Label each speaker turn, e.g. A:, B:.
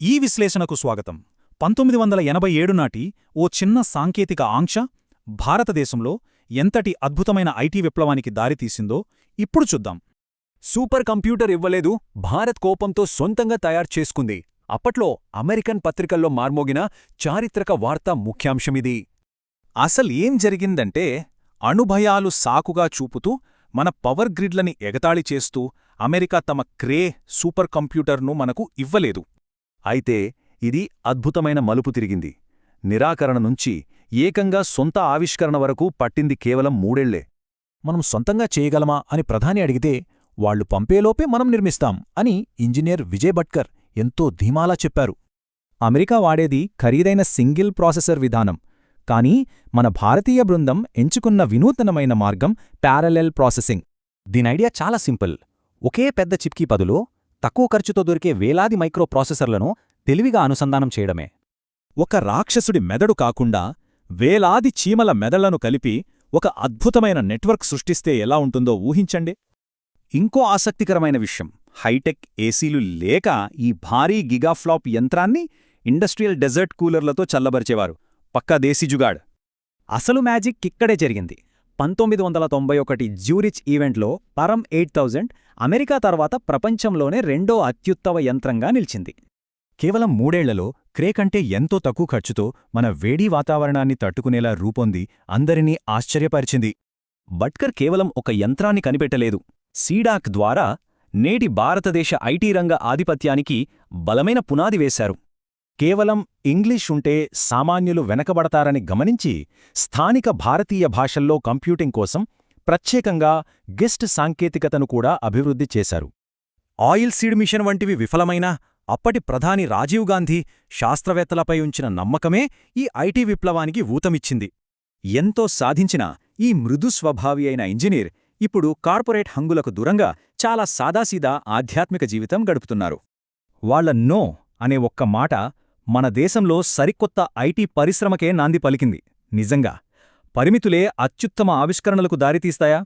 A: ఈ విశ్లేషణకు స్వాగతం. 1987 నాటి ఓ చిన్న సాంకేతిక ఆంక్ష భారతదేశంలో ఎంతటి అద్భుతమైన ఐటీ విప్లవానికి దారితీసిందో ఇప్పుడు చూద్దాం.
B: సూపర్ కంప్యూటర్ ఇవ్వలేదు, భారత్ కోపంతో సొంతంగా తయారు చేసుకుంది. అప్పట్లో అమెరికన్ పత్రికల్లో మార్మోగిన చారిత్రక వార్తా ముఖ్యాంశమిది.
A: అసలేం జరిగిందంటే, అణుభయాలు సాకుగా చూపుతూ మన పవర్ గ్రిడ్లని ఎగతాళి చేస్తూ అమెరికా తమ క్రే సూపర్ కంప్యూటర్ను మనకు ఇవ్వలేదు.
B: అయితే ఇది అద్భుతమైన మలుపు తిరిగింది. నిరాకరణ నుంచి ఏకంగా సొంత ఆవిష్కరణ వరకు పట్టింది కేవలం 3 ఏళ్లే.
C: మనం సొంతంగా చేయగలమా అని ప్రధాని అడిగితే, వాళ్లు పంపేలోపే మనం నిర్మిస్తాం అని ఇంజనీర్ విజయ్ భట్కర్ ఎంతో ధీమాలా చెప్పారు.
D: అమెరికా వాడేది ఖరీదైన సింగిల్ ప్రాసెసర్ విధానం. కానీ మన భారతీయ బృందం ఎంచుకున్న వినూత్నమైన మార్గం ప్యారలెల్ ప్రాసెసింగ్. దీనైడియా చాలా సింపుల్. ఒకే పెద్ద చిప్కి బదులు తక్కువ ఖర్చుతో దొరికే వేలాది మైక్రో ప్రాసెసర్లను తెలివిగా అనుసంధానం చేయడమే.
A: ఒక రాక్షసుడి మెదడు కాకుండా వేలాది చీమల మెదళ్లను కలిపి ఒక అద్భుతమైన నెట్వర్క్ సృష్టిస్తే ఎలా ఉంటుందో ఊహించండి. ఇంకో ఆసక్తికరమైన విషయం, హైటెక్ ఏసీలు లేక ఈ భారీ గిగాఫ్లాప్ యంత్రాన్ని ఇండస్ట్రియల్ డెజర్ట్ కూలర్లతో చల్లబరిచేవారు. పక్కా దేశీ జుగాడ్.
D: అసలు మ్యాజిక్ ఇక్కడే జరిగింది. 1991 జ్యూరిచ్ ఈవెంట్లో పరం 8000 అమెరికా తర్వాత ప్రపంచంలోనే రెండో అత్యుత్తమ యంత్రంగా నిలిచింది.
C: కేవలం 3 ఏళ్లలో క్రే కంటే ఎంతో తక్కువ ఖర్చుతో మన వేడి వాతావరణాన్ని తట్టుకునేలా రూపొంది అందరినీ ఆశ్చర్యపరిచింది.
B: భట్కర్ కేవలం ఒక యంత్రాన్ని కనిపెట్టలేదు. సీడాక్ ద్వారా నేటి భారతదేశ ఐటీ రంగ ఆధిపత్యానికి బలమైన పునాది వేశారు.
C: కేవలం ఇంగ్లీష్ ఉంటే సామాన్యులు వెనకబడతారని గమనించి స్థానిక భారతీయ భాషల్లో కంప్యూటింగ్ కోసం ప్రత్యేకంగా గెస్ట్ సాంకేతికతను కూడా అభివృద్ధి చేశారు.
A: ఆయిల్ సీడ్ మిషన్ వంటివి విఫలమైన అప్పటి ప్రధాని రాజీవ్ గాంధీ శాస్త్రవేత్తలపై ఉంచిన నమ్మకమే ఈ ఐటీ విప్లవానికి ఊతమిచ్చింది. ఎంతో సాధించిన ఈ మృదు స్వభావి అయిన ఇంజనీర్ ఇప్పుడు కార్పొరేట్ హంగులకు దూరంగా చాలా సాదాసీదా ఆధ్యాత్మిక జీవితం గడుపుతున్నారు.
C: వాళ్ల నో అనే ఒక్క మాట మన దేశంలో సరికొత్త ఐటీ పరిశ్రమకే నాంది పలికింది. నిజంగా పరిమితులే అత్యుత్తమ ఆవిష్కరణలకు దారితీస్తాయా?